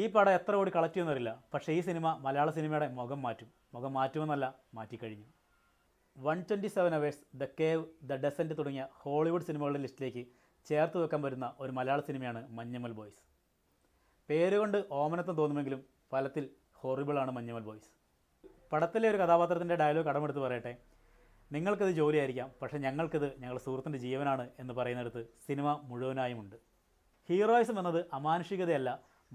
ഈ പടം എത്ര കോടി കളക്ട് ചെയ്യുന്നറിയില്ല, പക്ഷേ ഈ സിനിമ മലയാള സിനിമയുടെ മുഖം മാറ്റുമെന്നല്ല മാറ്റിക്കഴിഞ്ഞു. 127 അവേഴ്സ്, ദ കേവ്, ദ ഡെസൻറ്റ് തുടങ്ങിയ ഹോളിവുഡ് സിനിമകളുടെ ലിസ്റ്റിലേക്ക് ചേർത്ത് വെക്കാൻ വരുന്ന ഒരു മലയാള സിനിമയാണ് മഞ്ഞുമൽ ബോയ്സ്. പേരുകൊണ്ട് ഓമനത്വം തോന്നുമെങ്കിലും ഫലത്തിൽ ഹൊറിബിളാണ് മഞ്ഞുമൽ ബോയ്സ്. പടത്തിലെ ഒരു കഥാപാത്രത്തിൻ്റെ ഡയലോഗ് കടമെടുത്ത് പറയട്ടെ, നിങ്ങൾക്കിത് ജോലിയായിരിക്കാം, പക്ഷേ ഞങ്ങൾക്കിത് ഞങ്ങളുടെ സുഹൃത്തിൻ്റെ ജീവനാണ് എന്ന് പറയുന്നിടത്ത് സിനിമ മുഴുവനായുമുണ്ട്. ഹീറോയിസം എന്നത് അമാനുഷികതയല്ല,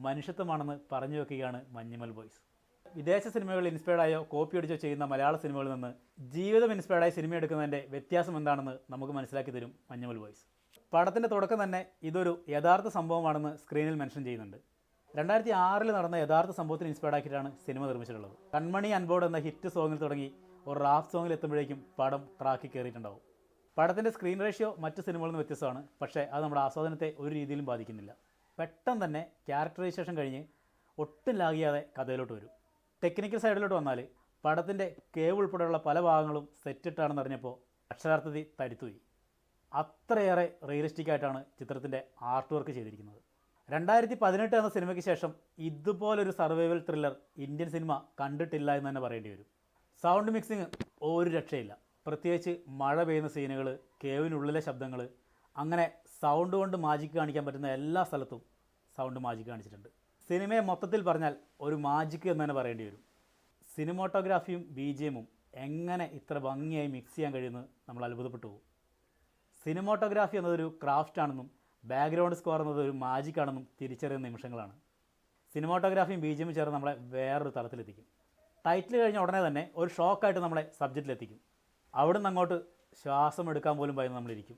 മനുഷ്യത്വമാണെന്ന് പറഞ്ഞു വെക്കുകയാണ് മഞ്ഞുമൽ ബോയ്സ്. വിദേശ സിനിമകളിൽ ഇൻസ്പയർഡായോ കോപ്പി അടിച്ചോ ചെയ്യുന്ന മലയാള സിനിമകളിൽ നിന്ന് ജീവിതം ഇൻസ്പയർഡായി സിനിമ എടുക്കുന്നതിൻ്റെ വ്യത്യാസം എന്താണെന്ന് നമുക്ക് മനസ്സിലാക്കി തരും മഞ്ഞുമൽ ബോയ്സ്. പടത്തിൻ്റെ തുടക്കം തന്നെ ഇതൊരു യഥാർത്ഥ സംഭവമാണെന്ന് സ്ക്രീനിൽ മെൻഷൻ ചെയ്യുന്നുണ്ട്. 2006 നടന്ന യഥാർത്ഥ സംഭവത്തിന് ഇൻസ്പയർഡാക്കിയിട്ടാണ് സിനിമ നിർമ്മിച്ചിട്ടുള്ളത്. കൺമണി അൻബോർഡ് എന്ന ഹിറ്റ് സോങ്ങിൽ തുടങ്ങി ഒരു റാപ്പ് സോങ്ങിൽ എത്തുമ്പോഴേക്കും പടം ട്രാക്കിൽ കയറിയിട്ടുണ്ടാവും. പടത്തിൻ്റെ സ്ക്രീൻ റേഷ്യോ മറ്റ് സിനിമകളിൽ നിന്ന് വ്യത്യസ്തമാണ്, പക്ഷേ അത് നമ്മുടെ ആസ്വാദനത്തെ ഒരു രീതിയിലും ബാധിക്കുന്നില്ല. പെട്ടെന്ന് തന്നെ ക്യാരക്ടറൈസേഷൻ കഴിഞ്ഞ് ഒട്ടും ലാഗിയാതെ കഥയിലോട്ട് വരും. ടെക്നിക്കൽ സൈഡിലോട്ട് വന്നാൽ പടത്തിൻ്റെ കേവ് ഉൾപ്പെടെയുള്ള പല ഭാഗങ്ങളും സെറ്റിട്ടാണെന്ന് അറിഞ്ഞപ്പോൾ അക്ഷരാർത്ഥത്തിൽ തരുത്തുപോയി. അത്രയേറെ റിയലിസ്റ്റിക് ആയിട്ടാണ് ചിത്രത്തിൻ്റെ ആർട്ട് വർക്ക് ചെയ്തിരിക്കുന്നത്. 2018 എന്ന സിനിമയ്ക്ക് ശേഷം ഇതുപോലൊരു സർവൈവൽ ത്രില്ലർ ഇന്ത്യൻ സിനിമ കണ്ടിട്ടില്ല എന്ന് തന്നെ പറയേണ്ടി വരും. സൗണ്ട് മിക്സിങ് ഒരു രക്ഷയില്ല. പ്രത്യേകിച്ച് മഴ പെയ്യുന്ന സീനുകൾ, കേവിനുള്ളിലെ ശബ്ദങ്ങൾ, അങ്ങനെ സൗണ്ട് കൊണ്ട് മാജിക് കാണിക്കാൻ പറ്റുന്ന എല്ലാ സ്ഥലത്തും സൗണ്ട് മാജിക് കാണിച്ചിട്ടുണ്ട്. സിനിമയെ മൊത്തത്തിൽ പറഞ്ഞാൽ ഒരു മാജിക് എന്ന് തന്നെ പറയേണ്ടി വരും. സിനിമോട്ടോഗ്രാഫിയും BGMഉം എങ്ങനെ ഇത്ര ഭംഗിയായി മിക്സ് ചെയ്യാൻ കഴിയുമെന്ന് നമ്മൾ അത്ഭുതപ്പെട്ടു പോകും. സിനിമോട്ടോഗ്രാഫി എന്നതൊരു ക്രാഫ്റ്റാണെന്നും ബാക്ക്ഗ്രൗണ്ട് സ്കോർ എന്നത് ഒരു മാജിക്കാണെന്നും തിരിച്ചറിയുന്ന നിമിഷങ്ങളാണ്. സിനിമോട്ടോഗ്രാഫിയും BGMഉം ചേർന്ന് നമ്മളെ വേറൊരു തലത്തിലെത്തിക്കും. ടൈറ്റിൽ കഴിഞ്ഞ ഉടനെ തന്നെ ഒരു ഷോക്കായിട്ട് നമ്മളെ സബ്ജക്റ്റിലെത്തിക്കും. അവിടെ നിന്ന് അങ്ങോട്ട് ശ്വാസം എടുക്കാൻ പോലും ഭയന്ന് നമ്മളിരിക്കും.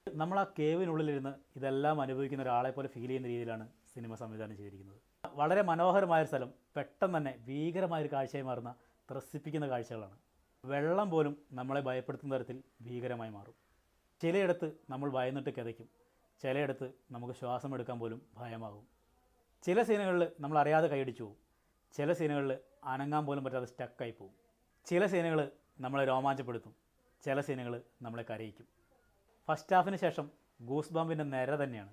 നമ്മൾ ആ കേവിനുള്ളിലിരുന്ന് ഇതെല്ലാം അനുഭവിക്കുന്ന ഒരാളെ പോലെ ഫീൽ ചെയ്യുന്ന രീതിയിലാണ് സിനിമ സംവിധാനം ചെയ്തിരിക്കുന്നത്. വളരെ മനോഹരമായൊരു സ്ഥലം പെട്ടെന്ന് തന്നെ ഭീകരമായൊരു കാഴ്ചയായി മാറുന്ന ത്രസിപ്പിക്കുന്ന കാഴ്ചകളാണ്. വെള്ളം പോലും നമ്മളെ ഭയപ്പെടുത്തുന്ന തരത്തിൽ ഭീകരമായി മാറും. ചിലയിടത്ത് നമ്മൾ ഭയന്നിട്ട് കിതയ്ക്കും, ചിലയിടത്ത് നമുക്ക് ശ്വാസം എടുക്കാൻ പോലും ഭയമാകും. ചില സീനുകളിൽ നമ്മൾ അറിയാതെ കൈയടിച്ചു പോകും, ചില സീനുകളിൽ അനങ്ങാൻ പോലും പറ്റാതെ സ്റ്റക്കായി പോകും. ചില സീനുകൾ നമ്മളെ രോമാഞ്ചപ്പെടുത്തും, ചില സീനുകൾ നമ്മളെ കരയിക്കും. ഫസ്റ്റ് ഹാഫിന് ശേഷം ഗൂസ് ബമ്പിൻ്റെ നിര തന്നെയാണ്.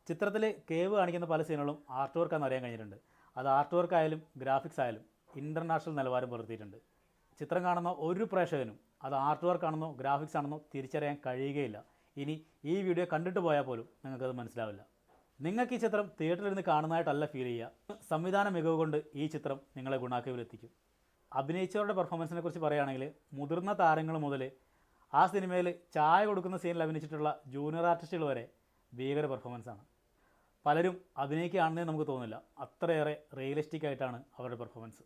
ചിത്രത്തിൽ കേവ് കാണിക്കുന്ന പല സീനുകളും ആർട്ട് വർക്കാണെന്ന് അറിയാൻ കഴിഞ്ഞിട്ടുണ്ട്. അത് ആർട്ട് വർക്കായാലും ഗ്രാഫിക്സ് ആയാലും ഇൻ്റർനാഷണൽ നിലവാരം പുലർത്തിയിട്ടുണ്ട്. ചിത്രം കാണുന്ന ഒരു പ്രേക്ഷകനും അത് ആർട്ട് വർക്കാണെന്നോ ഗ്രാഫിക്സ് ആണെന്നോ തിരിച്ചറിയാൻ കഴിയുകയില്ല. ഇനി ഈ വീഡിയോ കണ്ടിട്ട് പോയാൽ പോലും നിങ്ങൾക്കത് മനസ്സിലാവില്ല. നിങ്ങൾക്ക് ഈ ചിത്രം തിയേറ്ററിലിരുന്ന് കാണുന്നതായിട്ടല്ല ഫീൽ ചെയ്യുക. സംവിധാന മികവ് കൊണ്ട് ഈ ചിത്രം നിങ്ങളെ ഗുണാക്കേവിലെത്തിക്കും. അഭിനയിച്ചവരുടെ പെർഫോമൻസിനെ കുറിച്ച് പറയുകയാണെങ്കിൽ മുതിർന്ന താരങ്ങൾ മുതൽ ആ സിനിമയിൽ ചായ കൊടുക്കുന്ന സീനിൽ അഭിനയിച്ചിട്ടുള്ള ജൂനിയർ ആർട്ടിസ്റ്റുകൾ വരെ ഭീകര പെർഫോമൻസാണ്. പലരും അഭിനയിക്കുകയാണെന്നേ നമുക്ക് തോന്നില്ല, അത്രയേറെ റിയലിസ്റ്റിക് ആയിട്ടാണ് അവരുടെ പെർഫോമൻസ്.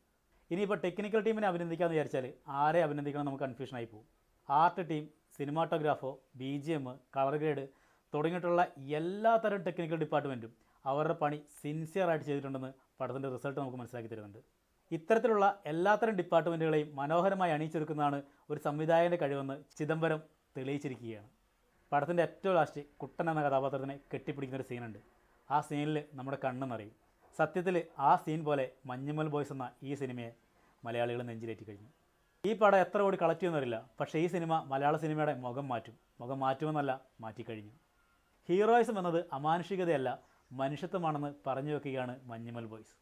ഇനിയിപ്പോൾ ടെക്നിക്കൽ ടീമിനെ അഭിനന്ദിക്കാമെന്ന് വിചാരിച്ചാൽ ആരെ അഭിനന്ദിക്കണം നമുക്ക് കൺഫ്യൂഷനായി പോകും. ആർട്ട് ടീം, സിനിമാറ്റോഗ്രാഫോ, BGM, കളർ ഗ്രേഡ് തുടങ്ങിയിട്ടുള്ള എല്ലാ തരം ടെക്നിക്കൽ ഡിപ്പാർട്ട്മെൻറ്റും അവരുടെ പണി സിൻസിയറായിട്ട് ചെയ്തിട്ടുണ്ടെന്ന് പടത്തിൻ്റെ റിസൾട്ട് നമുക്ക് മനസ്സിലാക്കി തരുന്നുണ്ട്. ഇത്തരത്തിലുള്ള എല്ലാത്തരം ഡിപ്പാർട്ട്മെൻറ്റുകളെയും മനോഹരമായി അണിയിച്ചൊരുക്കുന്നതാണ് ഒരു സംവിധായകൻ്റെ കഴിവെന്ന് ചിദംബരം തെളിയിച്ചിരിക്കുകയാണ്. പടത്തിൻ്റെ ഏറ്റവും ലാസ്റ്റ് കുട്ടൻ എന്ന കഥാപാത്രത്തിനെ കെട്ടിപ്പിടിക്കുന്നൊരു സീനുണ്ട്. ആ സീനിൽ നമ്മുടെ കണ്ണ് നിറയും. സത്യത്തിൽ ആ സീൻ പോലെ മഞ്ഞുമൽ ബോയ്സ് എന്ന ഈ സിനിമയെ മലയാളികൾ നെഞ്ചിലേറ്റി കഴിഞ്ഞു. ഈ പടം എത്ര കോടി കളക്ട് ചെയ്യുന്നറിയില്ല, പക്ഷേ ഈ സിനിമ മലയാള സിനിമയുടെ മുഖം മാറ്റുമെന്നല്ല മാറ്റിക്കഴിഞ്ഞു. ഹീറോയിസം എന്നത് അമാനുഷികതയല്ല, മനുഷ്യത്വമാണെന്ന് പറഞ്ഞു വെക്കുകയാണ് മഞ്ഞുമൽ ബോയ്സ്.